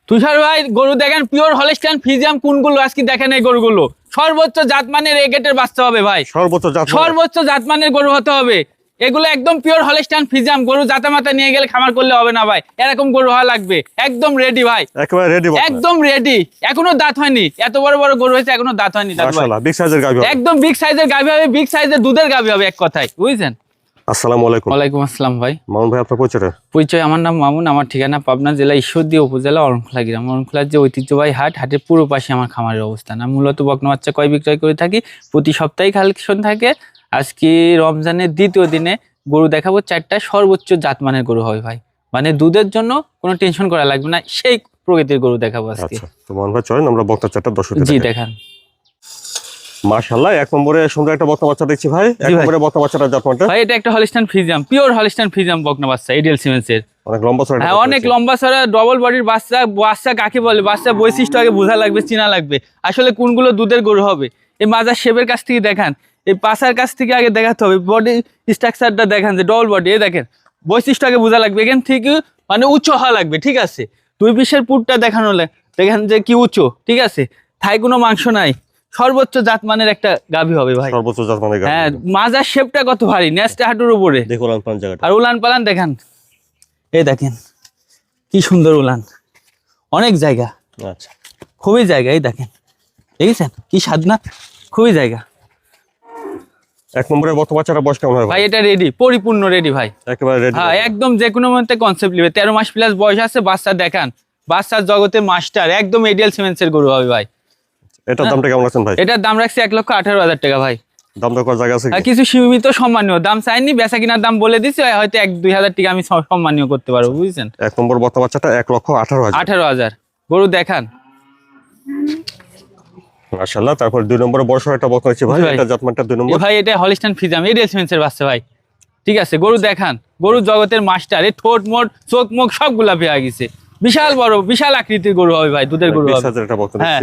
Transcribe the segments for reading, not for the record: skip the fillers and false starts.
তুষার ভাই গরু দেখেন পিওর হলস্টাইন ফ্রিজিয়াম কোনগুলো আজকে দেখেন এই গরুগুলো সর্বোচ্চ জাতমানের এ গেটের বাচ্চা হবে ভাই। সর্বোচ্চ জাতমানের গরু হতে হবে। এগুলো একদম পিওর হলস্টাইন ফ্রিজিয়াম গরু জাতামাতা নিয়ে গেলে খামার করলে হবে না ভাই, এরকম গরু হওয়া লাগবে। একদম রেডি ভাই, একেবারে রেডি, একদম রেডি। এখনো দাঁত হয়নি, এত বড় বড় গরু হয়েছে এখনো দাঁত হয়নি। মাশাআল্লাহ বিগ সাইজের গাভী হবে, একদম বিগ সাইজের গাভী হবে, বিগ সাইজের দুধের গাভী হবে এক কথায়, বুঝছেন। আসসালামু আলাইকুম। ওয়ালাইকুম আসসালাম ভাই। মামুন ভাই আপনার পরিচয়? আমার নাম মামুন, আমার ঠিকানা পাবনা জেলা ঈশ্বরদী উপজেলা অরণখোলা গ্রাম। অরণখোলার যে ঐতিহ্যবাহী হাটের পুরো পাশে আমার খামারের অবস্থান। আমি মূলত বকনা বাচ্চা ক্রয় বিক্রয় করে থাকি, প্রতি সপ্তাহে কালেকশন থাকে। আজকে রমজানের দ্বিতীয় দিনে গরু দেখাবো চারটা সর্বোচ্চ জাতমানের গরু হবে ভাই, মানে দুধের জন্য কোনো টেনশন করা লাগবে না, সেই প্রকৃতির গরু দেখাবো আজকে। তো মামুন ভাই চলেন আমরা বকনা চারটা দর্শকদের জি দেখান। মাশাআল্লাহ এক নম্বরে সুন্দর একটা বকনা বাচ্চা দেখছি ভাই। এক নম্বরে বকনা বাচ্চাটা জাতমানটা ভাই এটা একটা হলস্টাইন ফ্রিজিয়াম, পিওর হলস্টাইন ফ্রিজিয়াম বকনা বাচ্চা, এডিএল সিমেন্সের। অনেক লম্বা চড়া, হ্যাঁ অনেক লম্বা চড়া ডবল বডির বাচ্চা। বাচ্চা কাকে বলে, বাচ্চা বৈশিষ্ট্য আগে বোঝা লাগবে, চেনা লাগবে আসলে কোনগুলো দুধের গরু হবে। এই মাজার শেপের কাছ থেকে দেখান, এই পাশার কাছ থেকে আগে দেখাতে হবে, বডি স্ট্রাকচারটা দেখান যে ডবল বডি। এই দেখেন বৈশিষ্ট্য আগে বোঝা লাগবে, এখান থেকে মানে উচ্চ হওয়া লাগবে, ঠিক আছে। দুই পিসের পুরটা দেখানো হলে দেখেন যে কি উচ্চ, ঠিক আছে। থাই কোনো মাংস নাই, সর্বোচ্চ জাতমানের একটা গাভী হবে ভাই, সর্বোচ্চ জাতমানের গাভী। হ্যাঁ মাজার শেপটা কত ভারী, নেস্টে হাঁটুর উপরে দেখো উলান পালান জায়গাটা, আর উলান পালান দেখেন। এই দেখেন কি সুন্দর উলান, অনেক জায়গা, আচ্ছা খুবই জায়গা। এই দেখেন দেখেছেন কি সাধনা, খুবই জায়গা। এক নম্বরে বকনা বাচ্চাটা বয়স কেমন হবে ভাই এটা রেডি, পরিপূর্ণ রেডি ভাই, একেবারে রেডি। হ্যাঁ একদম যে কোনো মধ্যে কনসেপ্ট নেবে। 13 মাস প্লাস বয়স আছে, বাচ্চা দেখান, বাচ্চার জগতে মাস্টার, একদম এডিএল সিমেন্সের গরু হবে ভাই। এটার দামটা কেমন রাখছেন ভাই? এটার দাম রাখছি 1,18,000 টাকা ভাই। দাম দর করার জায়গা আছে কি? কিছু সীমিত সম্মানীয় দাম চাইনি, বেচা কিনার দাম বলে দিছি, হয়তো 1-2 হাজার টাকা আমি সম্মানীয় করতে পারবো, বুঝছেন। এক নম্বর বকনা বাচ্চাটা 1,18,000। 18,000 গরু দেখান। মাশাআল্লাহ। তারপর দুই নম্বরে বড় সড় একটা বকনা আছে ভাই, এটা জাতমানটা দুই নম্বর। ভাই এটা হলস্টাইন ফ্রিজিয়াম, এডিএল সিমেন্সের বাচ্চা ভাই, ঠিক আছে। গরু দেখান, গরু জগতের মাস্টার। এই ঠোঁট মোট চোখ মুখ সব গোলাপি হয়ে গেছে, বিশাল বড় বিশাল আকৃতির গরু হবে ভাই, দুধের গরু হবে। হ্যাঁ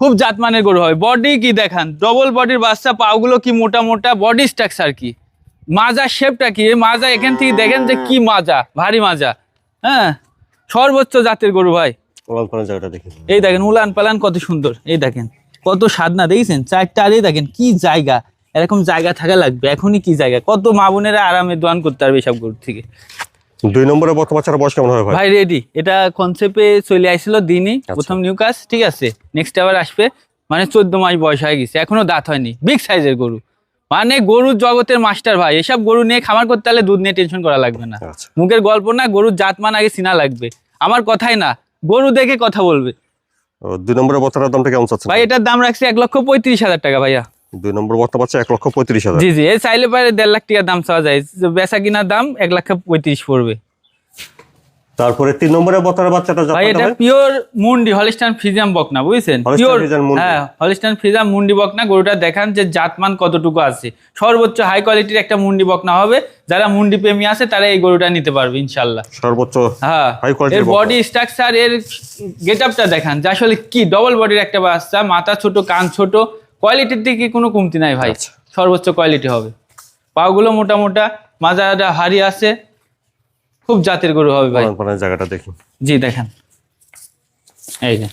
খুব জাতমানের গরু হবে। বডি কি দেখান, ডবল বডির বাচ্চা, পাগুলো কি মোটা মোটা, বডি স্ট্রাকচার কি, মাজা শেপটা কি, মাজা এখান থেকে দেখেন যে কি মাজা, ভারী মাজা। হ্যাঁ সর্বোচ্চ জাতের গরু ভাই। উলান পালান জায়গাটা দেখেন, এই দেখেন উলান পালান কত সুন্দর, এই দেখেন কত সাধনা, দেখেছেন চারটা। আর এই দেখেন কি জায়গা, এরকম জায়গা থাকা লাগবে। এখনই কি জায়গা, কত মা বোনেরা আরামে দোয়ান করতে পারবে সব গরু থেকে। দুই নম্বরে বকনা বাচ্চাটা বয়স কেমন হবে ভাই? ভাই রেডি, এটা কনসেপ্টে চলে আসছিল দিনই প্রথম নিউ কাজ, ঠিক আছে। নেক্সট আবার আসবে, মানে 14 মাস বয়স হয়ে গেছে, এখনো দাঁত হয়নি, বিগ সাইজের গরু, মানে গরুর জগতের মাস্টার ভাই। এসব গরু নিয়ে খামার করতে হলে দুধ নিয়ে টেনশন করা লাগবে না, মুখের গল্প না, গরুর জাতমান আগে চিনা লাগবে। আমার কথাই না, গরু দেখে কথা বলবে। দুই নম্বরের বকনাটার দামটা কেমন চাচ্ছেন ভাই এটার দাম রাখছি 1,35,000 টাকা ভাইয়া। দুই নম্বর বকনা বাচ্চা 1,35,000। জি জি, এই চাইলে পারে 1.5 লাখ টাকার দাম চাওয়া যায়, বেচা কিনার দাম 1,35,000 পড়বে। তারপরে তিন নম্বরের বকনার বাচ্চাটা ভাই এটা পিওর মুন্ডি হলস্টাইন ফ্রিজিয়াম বকনা, বুঝছেন। পিওর হ্যাঁ হলস্টাইন ফ্রিজিয়াম মুন্ডি বকনা। গরুটা দেখান যে জাতমান কতটুকু আছে, সর্বোচ্চ হাই কোয়ালিটির একটা মুন্ডি বকনা হবে। যারা মুন্ডি প্রেমী আছে তারা এই গরুটা নিতে পারবে ইনশাআল্লাহ, সর্বোচ্চ হ্যাঁ হাই কোয়ালিটির। এর বডি স্ট্রাকচার, এর গেটআপটা দেখান যে আসলে কি ডবল বডির একটা বাচ্চা, মাথা ছোট, কান ছোট, কোয়ালিটির দিকে কোনো কমতি নাই ভাই, সর্বোচ্চ কোয়ালিটি হবে। পাগুলো মোটা মোটা, মাজাটা হাড়ি আছে, খুব জাতের গরু হবে ভাই। জায়গাটা দেখি, জি দেখেন এই যে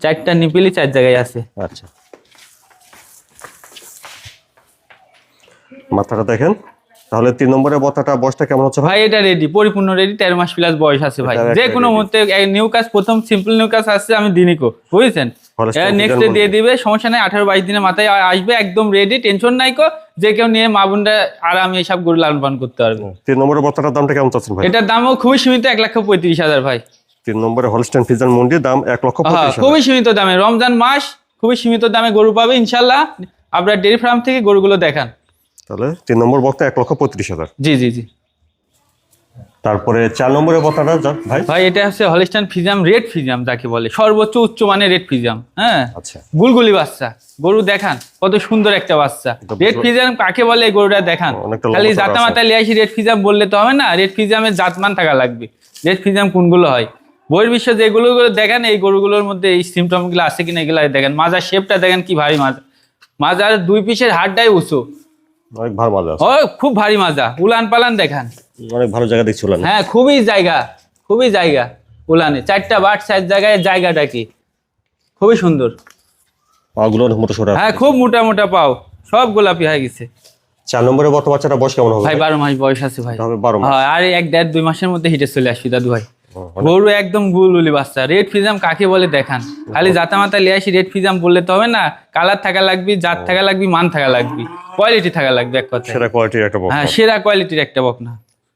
চারটা নিপিলি 4 জায়গায় আছে। আচ্ছা মাথাটা দেখেন। তাহলে তিন নম্বরের বকনাটা বয়সটা কেমন হচ্ছে ভাই? এটা রেডি, পরিপূর্ণ রেডি, 13 মাস প্লাস বয়স আছে ভাই। যে কোনো মুহূর্তে নিউ কাজ, প্রথম সিম্পল নিউ কাজ আসছে, আমি দিনিকো, বুঝছেন। নেক্সট দিয়ে দিবে, সমস্যা নাই। 18-22 দিনের মাথায় আসবে, একদম রেডি, টেনশন নাই কো। যে কেউ নিয়ে মা বোনরা আরামে এইসব গরু লালন পালন করতে পারবে। তিন নম্বরের বকনাটার দামটা কেমন চাচ্ছেন ভাই? এটার দামও খুবই সীমিত, 1,35,000 ভাই। তিন নম্বরে হলস্টাইন ফ্রিজিয়ান মুন্ডির দাম 1,35,000, খুবই সীমিত দামে। রমজান মাস, খুবই সীমিত দামে গরু পাবে ইনশাল্লাহ। আপনার ডেয়ারি ফার্ম থেকে গরুগুলো দেখান। তাহলে তিন নম্বর বকনা 1,35,000। জি জি জি। তারপরে চার নম্বরের বকনাটা ভাই? ভাই এটা হচ্ছে হলস্টাইন ফ্রিজিয়াম, রেড ফ্রিজিয়াম যাকে বলে, সর্বোচ্চ উচ্চ মানের রেড ফ্রিজিয়াম। হ্যাঁ আচ্ছা, গুলগুলি বাচ্চা, গরু দেখান কত সুন্দর একটা বাচ্চা। রেড ফ্রিজিয়াম কাকে বলে এই গরুটা দেখান। খালি জাতা মাতা লিয়াসি রেড ফ্রিজিয়াম বললে তো হবে না, রেড ফ্রিজিয়ামের জাতমান থাকা লাগবে। রেড ফ্রিজিয়াম কোনগুলো হয়, বহির্বিশ্ব যেগুলো দেখেন, এই গরুগুলোর মধ্যে এই সিমটম গুলো আছে কিনা এগুলো দেখেন। মাজার শেপটা দেখেন কি ভারী মাজা, মাজার দুই পিসের হাড়টাই উঁচু, অনেক ভালো মাজা, ও খুব ভারী মাজা। উলান পালান দেখান, অনেক ভালো জায়গা দেখছি উলান। হ্যাঁ খুবই জায়গা, খুবই জায়গা। উলানে 4টা বাট 4 জায়গায়, জায়গাটা কি খুবই সুন্দর। পাগুলোর মতো সরে হ্যাঁ খুব মোটা মোটা পাও, সব গোলাপি হয়ে গেছে। 4 নম্বরে বর্তমান বাচ্চাটা বয়স কেমন হবে ভাই 12 মাস বয়স আছে ভাই। হবে 12 মাস। হ্যাঁ আর 1.5-2 মাসের মধ্যে হিটে চলে আসবি দাদু ভাই। মানে গরু একদম গুলগুলি বাচ্চা। রেড ফিজাম কাকে বলে দেখান, খালি জাতা মাতা লিয়ে আসি রেড ফিজাম বললে তো হবে না, কালার থাকা লাগবে, জাত থাকা লাগবে, মান থাকা লাগবে, কোয়ালিটি থাকা লাগবে, এক কথা। সেরা কোয়ালিটির একটা বকনা। হ্যাঁ সেরা কোয়ালিটির একটা বকনা।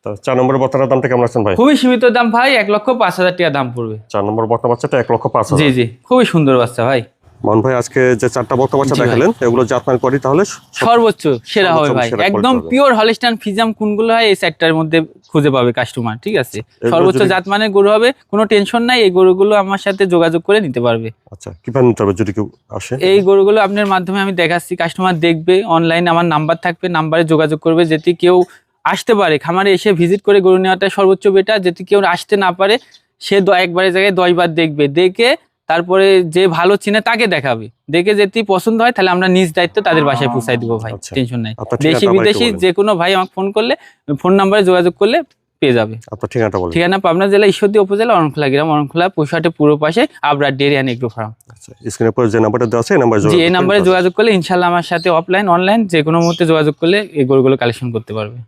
তো 4 নম্বরে বর্তমানের দামটা কেমন আছেন ভাই? খুবই সীমিত দাম ভাই, 1,05,000 টাকা দাম পড়বে। 4 নম্বর বর্তমান বাচ্চাটা 1,05,000। জি জি খুবই সুন্দর বাচ্চা ভাই। মান ভাই আজকে যে 4টা বর্তমান বাচ্চা জি ভাই। দেখালেন এগুলো জাতমান করি তাহলে সর্বোচ্চ সেরা হবে ভাই, সেরা একদম quality হবে। পিওর হলিস্টাইন ফিজাম কোনগুলো হয় এই সেক্টরের মধ্যে খুঁজে পাবে কাস্টমার, ঠিক আছে। এগুলো সর্বোচ্চ যদি- জাতমানের গরু হবে, কোনো টেনশন নাই, এই গরুগুলো আমার সাথে যোগাযোগ করে নিতে পারবে। আচ্ছা কিভাবে নিতে হবে যদি কেউ আসে? এই গরুগুলো আপনার মাধ্যমে আমি দেখাচ্ছি, কাস্টমার দেখবে, অনলাইনে আমার নাম্বার থাকবে, নাম্বারে যোগাযোগ করবে। যদি কেউ আসতে পারে খামারে এসে ভিজিট করে গরু নেওয়াটা সর্বোচ্চ বেটার। যদি কেউ আসতে না পারে সে একবারের জায়গায় 10 বার দেখবে, দেখে তারপরে যে ভালো চিনে তাকে দেখাবে, দেখে যদি পছন্দ হয় তাহলে আমরা নিজ দায়িত্ব তাদের বাসায় পৌঁছাই দিব ভাই, আচ্ছা। টেনশন নাই। আপনার দেশি ঠিকানাটা বিদেশি আমাকে বলেন। যে কোনো ভাই আমাকে ফোন করলে ফোন নাম্বারে যোগাযোগ করলে পেয়ে যাবে। আপনার ঠিকানাটা বলেন। ঠিকানা পাবনা জেলা ঈশ্বরদী উপজেলা অরণখোলা গ্রাম, অরণখোলা পশুহাটের পূর্ব পাশে Abrar dairy and agro farm. আচ্ছা স্ক্রিনের পর যে নাম্বারটা দেওয়া আছে এই নাম্বারে জি এই যোগাযোগ নাম্বারে করলে যোগাযোগ করলে ইনশাল্লাহ আমার সাথে অফলাইন অনলাইন যে কোনো মুহূর্তে যোগাযোগ করলে এই গরুগুলো কালেকশন করতে পারবে।